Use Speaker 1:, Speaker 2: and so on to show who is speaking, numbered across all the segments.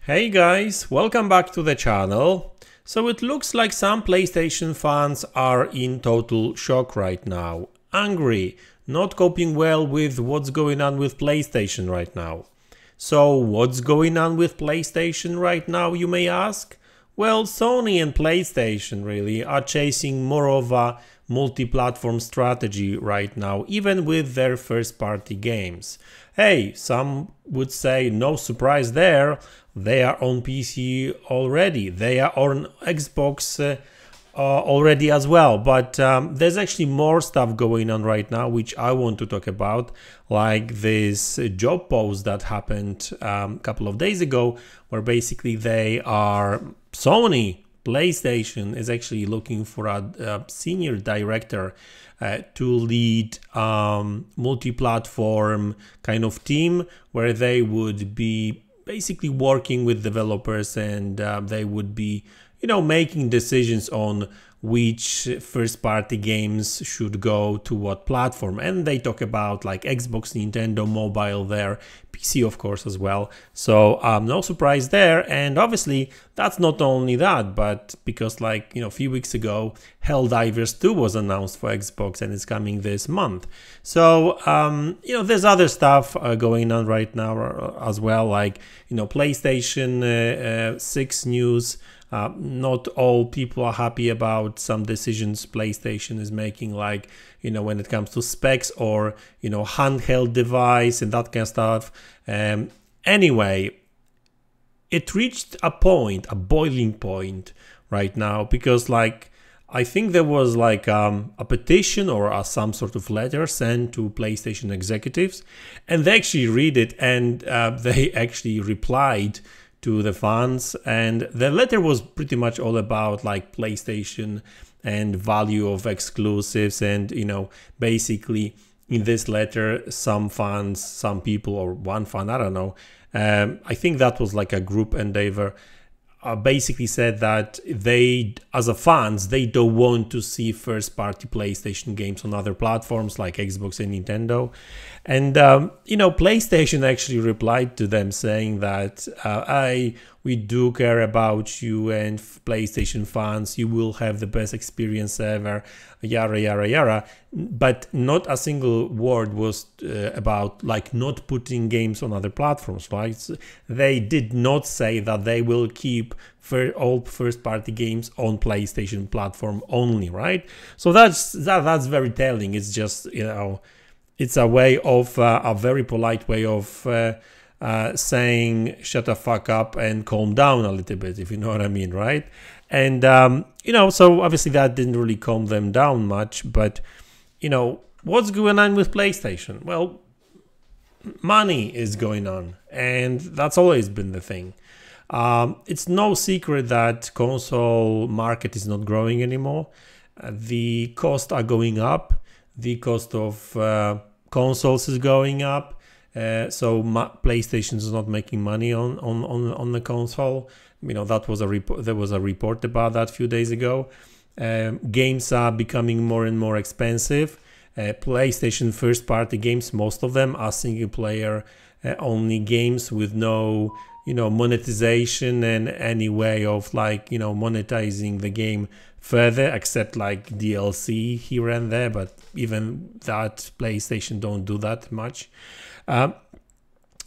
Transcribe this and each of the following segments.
Speaker 1: Hey guys, welcome back to the channel. So it looks like some PlayStation fans are in total shock right now. Angry, not coping well with what's going on with PlayStation right now. So what's going on with PlayStation right now, you may ask? Well, Sony and PlayStation really are chasing more of a multi-platform strategy right now, even with their first-party games. Hey, some would say no surprise there, they are on PC already, they are on Xbox already as well, but there's actually more stuff going on right now which I want to talk about, like this job post that happened a couple of days ago, where basically Sony PlayStation is actually looking for a senior director to lead multi-platform kind of team, where they would be basically working with developers and they would be, making decisions on which first-party games should go to what platform. And they talk about like Xbox, Nintendo, mobile there, PC of course as well. So no surprise there. And obviously that's not only that, but because a few weeks ago, Helldivers 2 was announced for Xbox and it's coming this month. So, there's other stuff going on right now as well, like, PlayStation 6 news. Not all people are happy about some decisions PlayStation is making, like, when it comes to specs or, handheld device and that kind of stuff. Anyway, it reached a boiling point right now, because I think there was a petition or some sort of letter sent to PlayStation executives, and they actually read it and they actually replied to the fans, and the letter was pretty much all about PlayStation and value of exclusives. And basically in this letter, some people, or one fan, I don't know, I think that was a group, and they were basically said that they, as a fans, they don't want to see first-party PlayStation games on other platforms like Xbox and Nintendo. And PlayStation actually replied to them saying that we do care about you, and PlayStation fans, you will have the best experience ever, yada yada yada. But not a single word was about not putting games on other platforms, right? So they did not say that they will keep all first-party games on PlayStation platform only, right? So that's very telling. It's just, it's a way of a very polite way of saying shut the fuck up and calm down a little bit, if you know what I mean, right? And so obviously that didn't really calm them down much. But what's going on with PlayStation? Well, money is going on, and that's always been the thing. It's no secret that console market is not growing anymore. The costs are going up. The cost of consoles is going up. So PlayStation is not making money on the console. That was there was a report about that a few days ago. Games are becoming more and more expensive. PlayStation first-party games, most of them are single-player only games with no, monetization and any way of monetizing the game further, except DLC here and there. But even that, PlayStation don't do that much.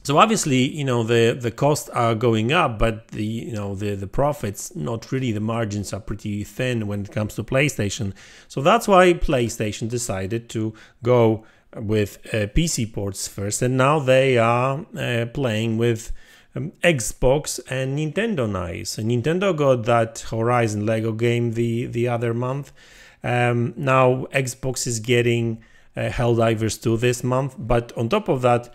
Speaker 1: So obviously, the costs are going up, but the profits, not really. The margins are pretty thin when it comes to PlayStation. So that's why PlayStation decided to go with PC ports first, and now they are playing with Xbox and Nintendo. Nice. And Nintendo got that Horizon Lego game the other month. Now Xbox is getting Helldivers 2 this month, but on top of that,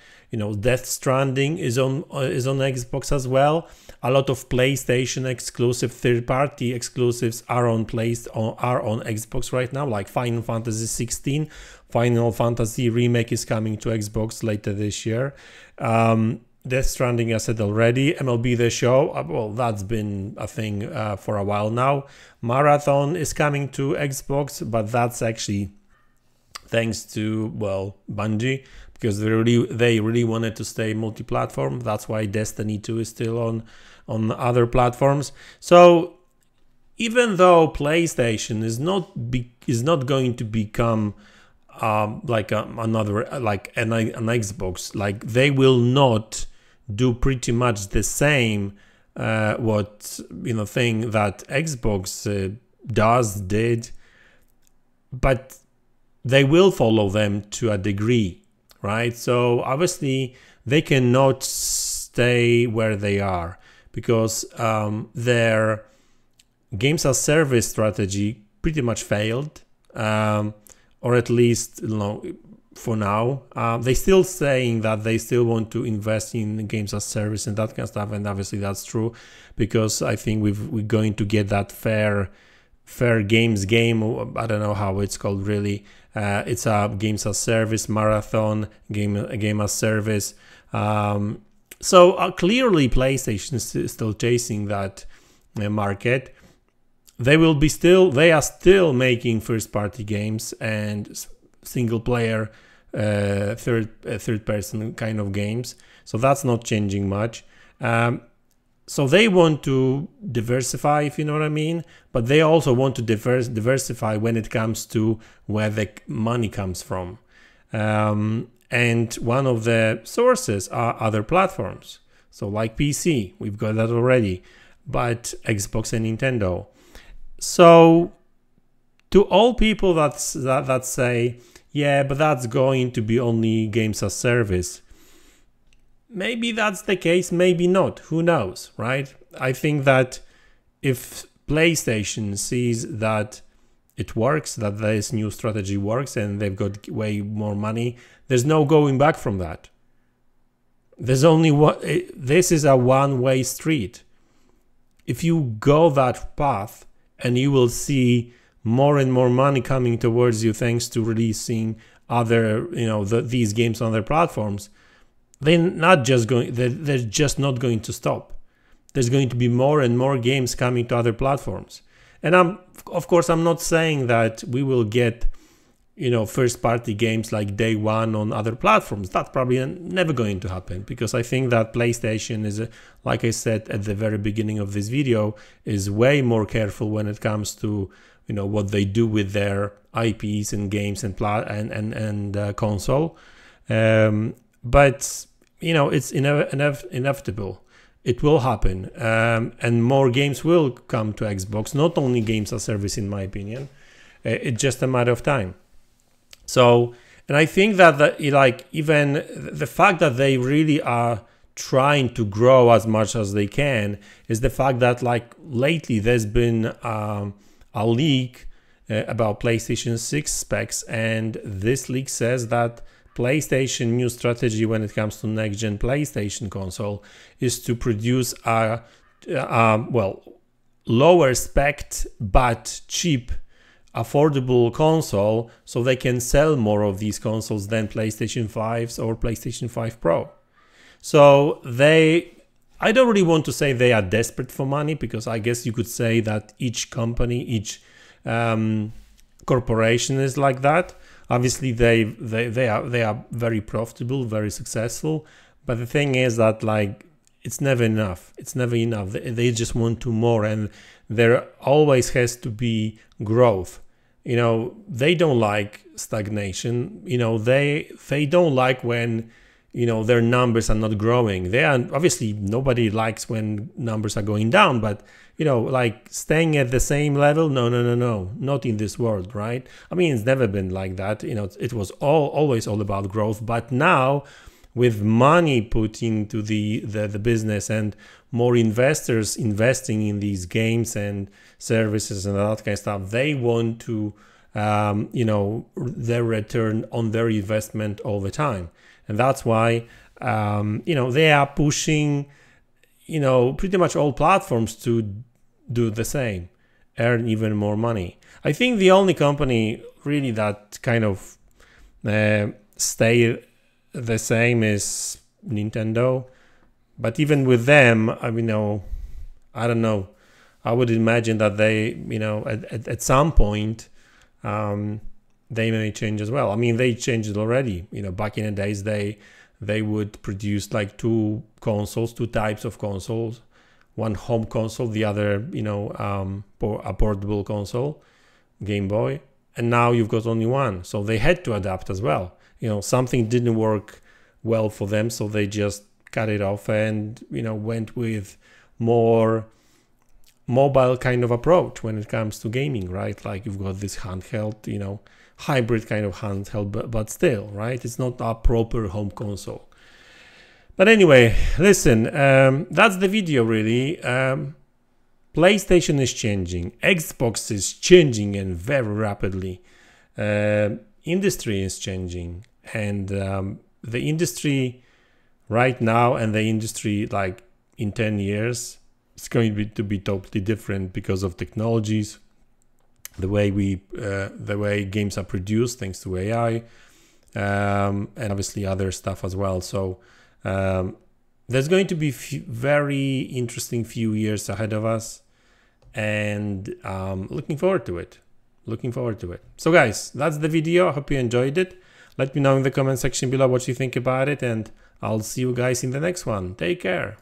Speaker 1: Death Stranding is on Xbox as well. A lot of PlayStation exclusive third-party exclusives are on Xbox right now, like Final Fantasy 16. Final Fantasy Remake is coming to Xbox later this year. Death Stranding, I said already. MLB The Show, well, that's been a thing for a while now. Marathon is coming to Xbox, but that's actually thanks to, Bungie, because they really wanted to stay multi-platform. That's why Destiny 2 is still on other platforms. So even though PlayStation is not going to become like another like an Xbox, like they will not do pretty much the same thing that Xbox did, but they will follow them to a degree, right? So obviously they cannot stay where they are, because their games as service strategy pretty much failed, or at least, for now. They still saying that they still want to invest in games as service and that kind of stuff, and obviously that's true, because I think we're going to get that fair games game. I don't know how it's called really. It's a games as service marathon game as service. So clearly PlayStation is still chasing that market. They are still making first party games and single player third person kind of games. So that's not changing much. So they want to diversify, if you know what I mean, but they also want to diversify when it comes to where the money comes from. And one of the sources are other platforms. So like PC, we've got that already, but Xbox and Nintendo. So to all people that say, yeah, but that's going to be only games as service, maybe that's the case, maybe not, who knows, right? I think that if PlayStation sees that it works, that this new strategy works, and they've got way more money, there's no going back from that. There's only one. This is a one-way street. If you go that path, and you will see more and more money coming towards you thanks to releasing other, these games on their platforms, they're just not going to stop. There's going to be more and more games coming to other platforms. And of course, I'm not saying that we will get, first party games like day one on other platforms. That's probably never going to happen, because I think that PlayStation is, like I said at the very beginning of this video, is way more careful when it comes to, what they do with their IPs and games and console. But it's inevitable. It will happen, and more games will come to Xbox. Not only games as service, in my opinion. It's just a matter of time. So, and I think that even the fact that they really are trying to grow as much as they can is the fact that lately there's been a leak about PlayStation 6 specs, and this leak says that PlayStation new strategy when it comes to next-gen PlayStation console is to produce a lower spec but cheap, affordable console, so they can sell more of these consoles than PlayStation 5s or PlayStation 5 Pro. So I don't really want to say they are desperate for money, because I guess you could say that each company, each corporation is like that. Obviously, they are very profitable, very successful. But the thing is that it's never enough. It's never enough. They just want to more, and there always has to be growth. They don't like stagnation. They don't like when their numbers are not growing. They are obviously, nobody likes when numbers are going down, but staying at the same level, no, not in this world, right? I mean, it's never been like that. It was always all about growth, but now with money put into the business and more investors investing in these games and services and that kind of stuff, they want to their return on their investment all the time. And that's why they are pushing pretty much all platforms to do the same, earn even more money. I think the only company really that kind of stay the same is Nintendo. But even with them, I don't know. I would imagine that they, at some point, they may change as well. I mean, they changed already. You know, back in the days, they would produce like two types of consoles, one home console, the other, you know, a portable console, Game Boy, and now you've got only one. So they had to adapt as well. You know, something didn't work well for them, so they just cut it off and, you know, went with more mobile kind of approach when it comes to gaming, right? Like you've got this handheld, you know, hybrid kind of handheld, but still, right? It's not a proper home console. But anyway, listen, that's the video really. PlayStation is changing, Xbox is changing, and very rapidly. Industry is changing, and the industry right now and the industry like in 10 years, it's going to be totally different because of technologies, the way games are produced thanks to AI, and obviously other stuff as well. So there's going to be very interesting few years ahead of us, and looking forward to it. So guys, that's the video. I hope you enjoyed it. Let me know in the comment section below what you think about it, and I'll see you guys in the next one. Take care.